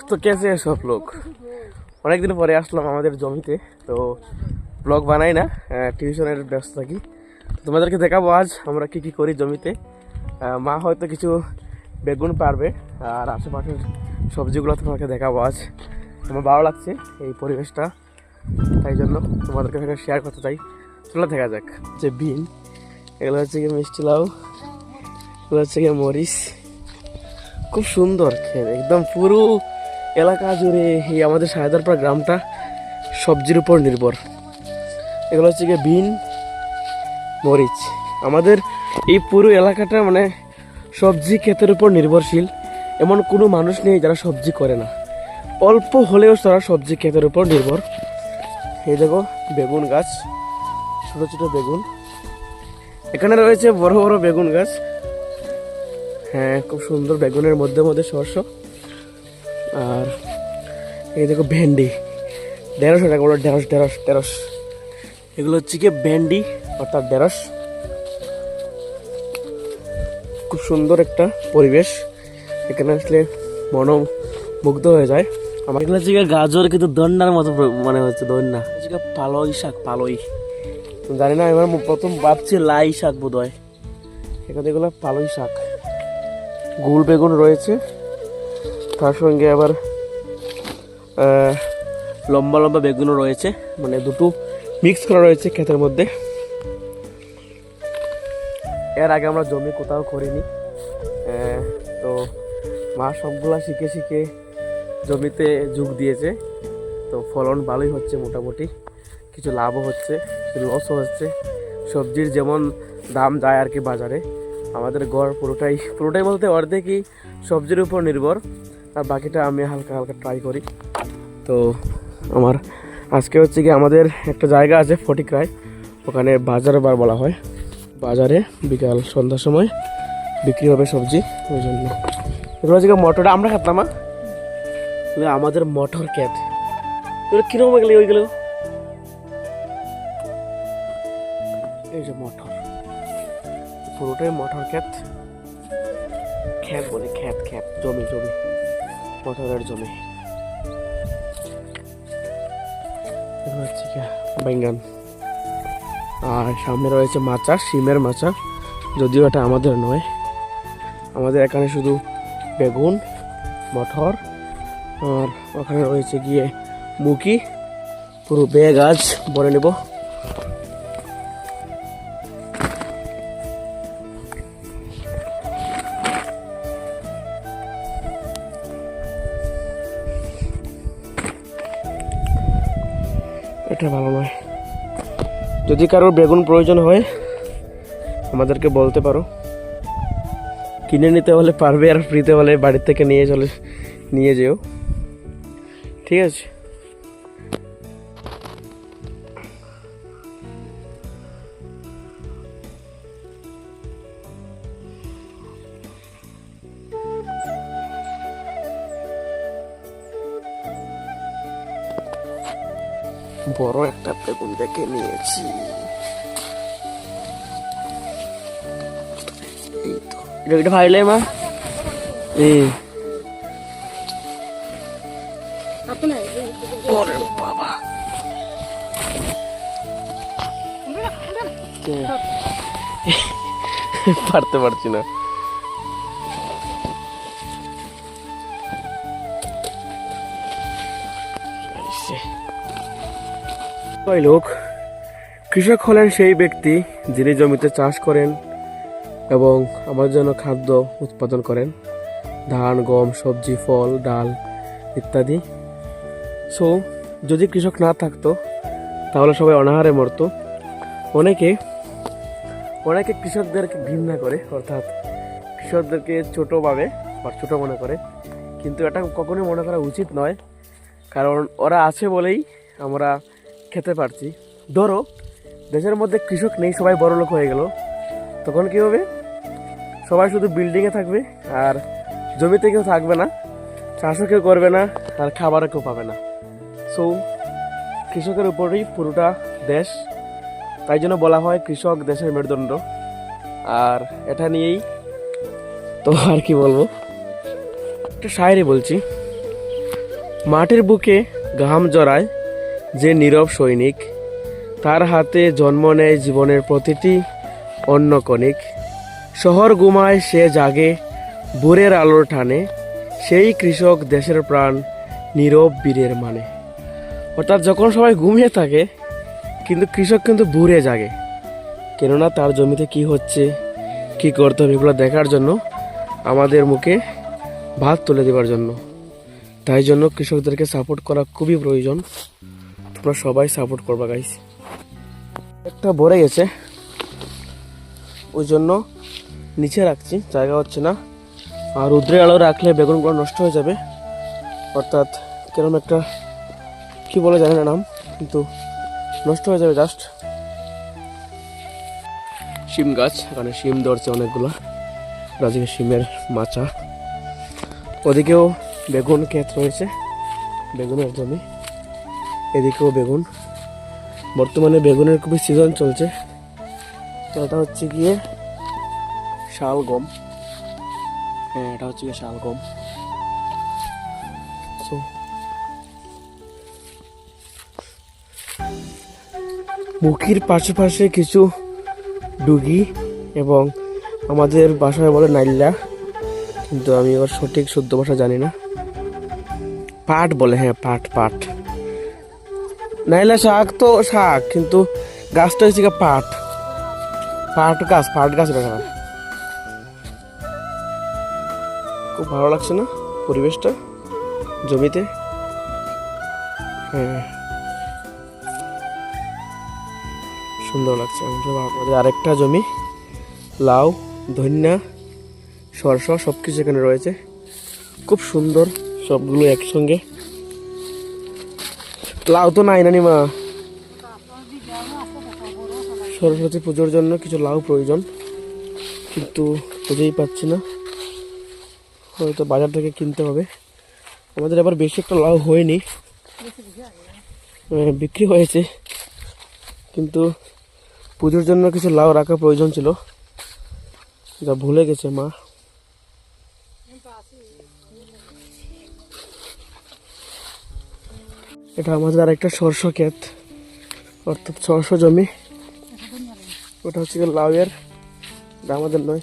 तो कैसे है सब लोग? অনেক দিন পরে আসলাম আমাদের জমিতে। তো ব্লগ বানাই না, টিউশনের ব্যস্ত থাকি। তোমাদেরকে দেখাবো আজ আমরা কি কি করি জমিতে। মা হয়তো কিছু বেগুন পারবে, আর আশেপাশের সবজিগুলো তোমাকে দেখাবো আজ। আমার ভালো লাগছে এই পরিবেশটা, তাই জন্য তোমাদেরকে এখানে শেয়ার করতে চাই। চলো দেখা যাক। যে বিন, এগুলো হচ্ছে গিয়ে মিষ্টি লাউ, এগুলো হচ্ছে গিয়ে মরিচ। খুব সুন্দর খেতে, একদম পুরো এলাকা জুড়ে এই আমাদের সাহেদারপাড়া গ্রামটা সবজির উপর নির্ভর। এগুলো হচ্ছে গিয়ে বিন, মরিচ। আমাদের এই পুরো এলাকাটা মানে সবজি ক্ষেতের উপর নির্ভরশীল। এমন কোনো মানুষ নেই যারা সবজি করে না, অল্প হলেও তারা সবজি ক্ষেতের উপর নির্ভর। এই দেখো বেগুন গাছ, ছোট ছোট বেগুন। এখানে রয়েছে বড় বড় বেগুন গাছ। হ্যাঁ, খুব সুন্দর বেগুনের মধ্যে মধ্যে শস্য। আর এই দেখো ভেন্ডি, 150 টাকা বড়, ঢেঁড়স। এগুলো হচ্ছে কি ভেন্ডি অর্থাৎ ঢেঁড়স। খুব সুন্দর একটা পরিবেশ, এখানে আসলে মনোমুগ্ধ হয়ে যায়। আমার এগুলো হচ্ছে গাজর, কিন্তু দন্নার মতো মনে হচ্ছে, দন্না। পালই শাক, পালই জানি না, এবার প্রথম ভাবছি লাই শাক বোধ হয়। এখানে এগুলো পালই শাক। গোল বেগুন রয়েছে, তার সঙ্গে আবার লম্বা লম্বা বেগুনও রয়েছে, মানে দুটো মিক্স করা রয়েছে ক্ষেতের মধ্যে। এর আগে আমরা জমি কোথাও করিনি, তো মা সবগুলা শিখে শিখে জমিতে যোগ দিয়েছে। তো ফলন ভালোই হচ্ছে, মোটামুটি কিছু লাভও হচ্ছে, কিছু লসও হচ্ছে। সবজির যেমন দাম যায় আর কি বাজারে, আমাদের গড় পুরোটাই বলতে অর্ধেকই সবজির উপর নির্ভর, আর বাকিটা আমি হালকা হালকা ট্রাই করি। তো আমার আজকে হচ্ছে কি আমাদের একটা জায়গা আছে ফটিকরায়, ওখানে বাজারে বার বলা হয়। বাজারে বিকাল সন্ধ্যার সময় বিক্রি হবে সবজি, ওই জন্য। এগুলো হচ্ছে মটরটা আমরা খেতাম, আমাদের মটর ক্ষেত। এগুলো কিরকম গেলে ওইগুলো, এই যে মটর, পুরোটাই মটর ক্ষেত। ক্ষেত বলে, ক্ষেত জমি, মটরের জমি। হচ্ছে কি বেঙ্গন, আর সামনে রয়েছে মাচা, শিমের মাচা, যদিও এটা আমাদের নয়। আমাদের এখানে শুধু বেগুন, মটর, আর ওখানে রয়েছে গিয়ে মুখি। পুরো ব্যাগ আজ ভরে নেব। এটা ভালো নয়, যদি কারোর বেগুন প্রয়োজন হয় আমাদেরকে বলতে পারো, কিনে নিতে হলে পারবে, আর ফ্রিতে হলে বাড়ির থেকে নিয়ে যেও, ঠিক আছে? বড় একটা বেগুন দেখে নিয়েছি। এই তো এটা ভাইলে মা, বাবা পারতে পারছি না। লোক কৃষক হলেন সেই ব্যক্তি যিনি জমিতে চাষ করেন এবং আমার জন্য খাদ্য উৎপাদন করেন, ধান, গম, সবজি, ফল, ডাল ইত্যাদি। সো যদি কৃষক না থাকতো তাহলে সবাই অনাহারে মরতো। অনেকে কৃষকদেরকে ঘৃণা করে, অর্থাৎ কৃষকদেরকে ছোট ভাবে বা ছোট মনে করে, কিন্তু এটা কখনোই মনে করা উচিত নয়। কারণ ওরা আছে বলেই আমরা খেতে পারছি। ধরো দেশের মধ্যে কৃষক নেই, সবাই বড় লোক হয়ে গেল, তখন কী হবে? সবাই শুধু বিল্ডিংয়ে থাকবে, আর জমিতে কেউ থাকবে না, চাষও কেউ করবে না, আর খাবারও কেউ পাবে না। সো কৃষকের উপরেই পুরোটা দেশ, তাই জন্য বলা হয় কৃষক দেশের মেরুদণ্ড। আর এটা নিয়েই তো আর কি বলবো, একটা শায়রি বলছি। মাটির বুকে ঘাম জড়ায় যে নীরব সৈনিক, তার হাতে জন্ম নেয় জীবনের প্রতিটি অন্য কণিক। শহর ঘুমায়, সে জাগে ভোরের আলোর টানে, সেই কৃষক দেশের প্রাণ, নীরব বীরের মানে। অর্থাৎ যখন সবাই ঘুমিয়ে থাকে কিন্তু কৃষক কিন্তু ভোরে জাগে, কেননা তার জমিতে কি হচ্ছে, কি করতে হবে এগুলো দেখার জন্য, আমাদের মুখে ভাত তুলে দেওয়ার জন্য। তাই জন্য কৃষকদেরকে সাপোর্ট করা খুবই প্রয়োজন। তোমরা সবাই সাপোর্ট করবা গাইস। একটা ভরে গেছে, ওই জন্য নিচে রাখছি, জায়গা হচ্ছে না। আর রৌদ্রের আলো রাখলে বেগুনগুলো নষ্ট হয়ে যাবে। অর্থাৎ কিরকম একটা কি বলে জানি না নাম, কিন্তু নষ্ট হয়ে যাবে জাস্ট। শিম গাছ, এখানে শিম ধরছে অনেকগুলো, রাজীবের শিমের মাচা। ওদিকেও বেগুন ক্ষেত রয়েছে, বেগুনের জমি, এদিকেও বেগুন। বর্তমানে বেগুনের খুবই সিজন চলছে। তো এটা হচ্ছে গিয়ে শালগম, হ্যাঁ এটা হচ্ছে গিয়ে শালগম। মুখির পাশে পাশে কিছু ডুগি এবং আমাদের বাসায় বলে নাইল্লা, কিন্তু আমি ওর সঠিক শুদ্ধ ভাষা জানি না। পাট বলে, হ্যাঁ পাট পাট। নাইলা শাক তো শাক, কিন্তু গাছটা হচ্ছে পাট, পাট গাছ, পাট গাছ দেখা। খুব ভালো লাগছে না পরিবেশটা জমিতে? হ্যাঁ সুন্দর লাগছে। আমাদের আরেকটা জমি, লাউ, ধনিয়া, সরষা সব কিছু এখানে রয়েছে, খুব সুন্দর সবগুলো একসঙ্গে। লাউ তো নাই নানি মা, সরস্বতী পুজোর জন্য কিছু লাউ প্রয়োজন, কিন্তু খুঁজেই পাচ্ছি না, হয়তো বাজার থেকে কিনতে হবে। আমাদের আবার বেশি একটা লাউ হয়নি, বিক্রি হয়েছে, কিন্তু পুজোর জন্য কিছু লাউ রাখা প্রয়োজন ছিল, যা ভুলে গেছে মা। এটা আমাদের আরেকটা সরষে ক্ষেত, অর্থাৎ সরষে জমি। ওটা হচ্ছে লাউয়ের, এটা আমাদের নয়।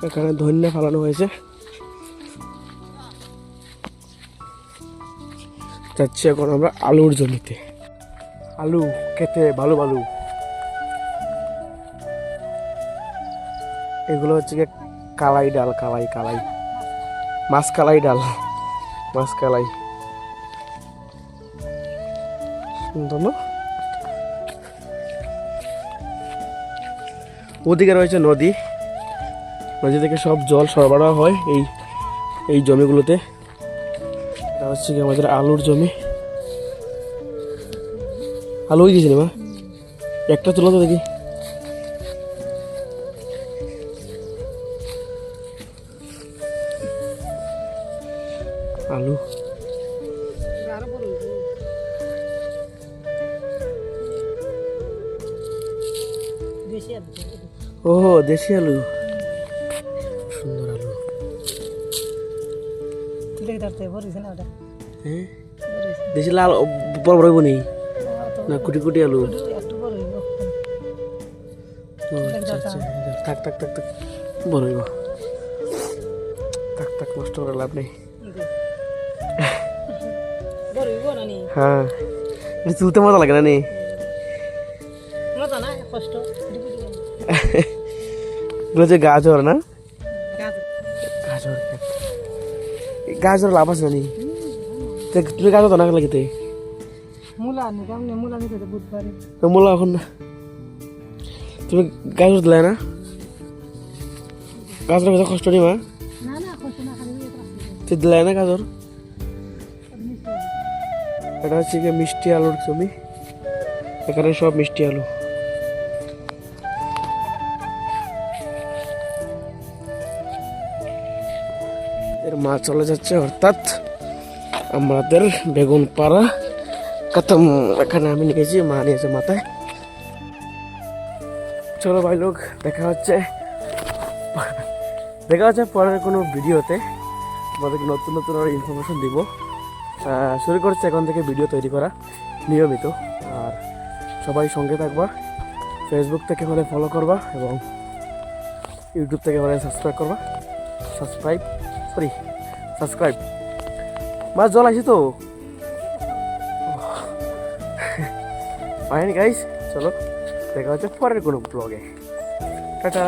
এখানে ধনিয়া ফেলানো হয়েছে। যাচ্ছি এখন আমরা আলুর জমিতে, আলু খেতে ভালো ভালো। এগুলো হচ্ছে গিয়ে কালাই ডাল, কালাই কালাই, মাছ কালাই ডাল, মাছ কালাই। সুন্দর না? ওদিকে রয়েছে নদী, নদী থেকে সব জল সরবরাহ হয় এই জমিগুলোতে। এটা হচ্ছে কি আমাদের আলুর জমি। আলু হয়ে গেছে মা, একটা তুলো তো দেখি। আলু ও দেশি আলু, সুন্দর আলু। দেশি লাল বড় বড় বনি না, কুটি কুটি আলু। থাক থাক থাক থাক, বড় হইব, থাক থাক, নষ্ট করে লাভ নেই। হ্যাঁ এটা তুলতে মজা লাগে না নি? যে গাজর না, গাজর গাজর লাভ আছে জানি। তুমি গাজর তো না লাগিতে মূলা এখন না, তুমি গাজর দিলে না? গাজরের কথা কষ্ট নেই মা, তুই দিলে না গাজর? এটা হচ্ছে গিয়ে মিষ্টি আলুর জমি, এখানে সব মিষ্টি আলু। এর মা চলে যাচ্ছে, অর্থাৎ আমাদের বেগুন পাড়া খতম। এখানে আমি নিয়েছি, মা নিয়েছে মাথায়। চলো ভাই লোক, দেখা হচ্ছে দেখা হচ্ছে পরের কোনো ভিডিওতে। আমাদেরকে নতুন নতুন আরও ইনফরমেশন দিব। শুরু করছে এখন থেকে ভিডিও তৈরি করা নিয়মিত। আর সবাই সঙ্গে থাকবা, ফেসবুক থেকে হলে ফলো করবা এবং ইউটিউব থেকে হলে সাবস্ক্রাইব। মাছ জল আইছি তো ফাইন গাইস, চলো দেখা হচ্ছে পরের কোনো ব্লগে। টাটা।